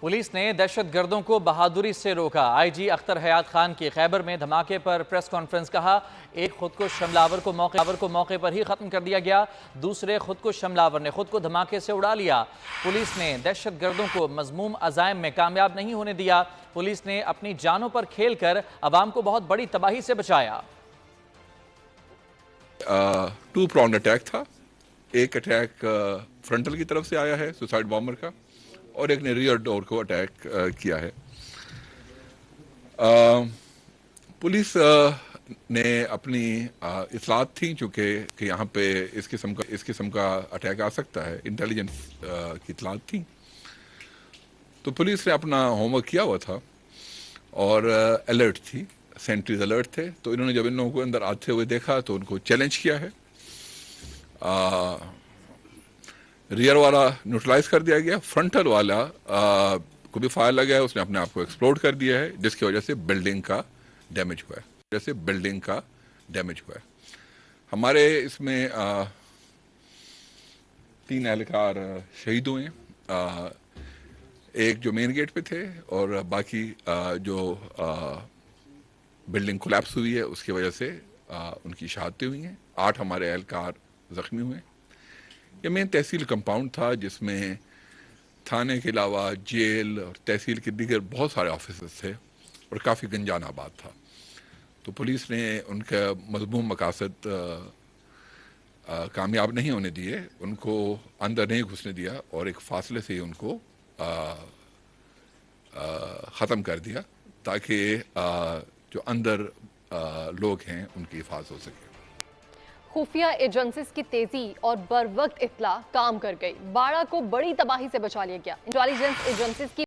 Police ने दहशत गर्दों को बहादुरी से रोका। आईजी अख्तर हयात खान की खैबर में धमाके पर प्रेस कॉन्फ्रेंस। कहा, एक खुदकुश हमलावर को मौके पर ही खत्म कर दिया गया, दूसरे खुदकुश हमलावर ने खुद को धमाके से उड़ा लिया। पुलिस ने दहशत गर्दों को मजमूम अज़ाइम में कामयाब नहीं होने दिया। पुलिस ने अपनी जानों पर खेल कर अवाम को बहुत बड़ी तबाही से बचाया। टू प्रॉन्ड अटैक था। एक अटैक फ्रंटल की तरफ से आया है सुसाइड बॉम्बर का, और एक ने रियर डोर को अटैक किया है। पुलिस ने अपनी इतलात थी चूँकि कि यहाँ पे इस किस्म का अटैक आ सकता है, इंटेलिजेंस की इतलात थी, तो पुलिस ने अपना होमवर्क किया हुआ था और अलर्ट थी, सेंट्रीज अलर्ट थे। तो इन्होंने जब इन लोगों को अंदर आते हुए देखा तो उनको चैलेंज किया है। रियर वाला न्यूट्रलाइज कर दिया गया, फ्रंटल वाला को भी फायर लगा है, उसने अपने आप को एक्सप्लोड कर दिया है, जिसकी वजह से बिल्डिंग का डैमेज हुआ है। हमारे इसमें 3 एहलकार शहीद हुए हैं, एक जो मेन गेट पे थे और बाकी जो बिल्डिंग कोलैप्स हुई है उसकी वजह से उनकी शहादतें हुई हैं। 8 हमारे एहलकार जख्मी हुए। ये मेन तहसील कंपाउंड था जिसमें थाने के अलावा जेल और तहसील के दीगर बहुत सारे ऑफिस थे और काफ़ी गंजान आबाद था। तो पुलिस ने उनका मज़मूम मकासद कामयाब नहीं होने दिए, उनको अंदर नहीं घुसने दिया और एक फासले से ही उनको ख़त्म कर दिया ताकि जो अंदर लोग हैं उनकी हिफाजत हो सके। खुफिया एजेंसीज की तेजी और बर वक्त इत्तला काम कर गई, बाड़ा को बड़ी तबाही से बचा लिया गया। इंटेलिजेंस एजेंसीज की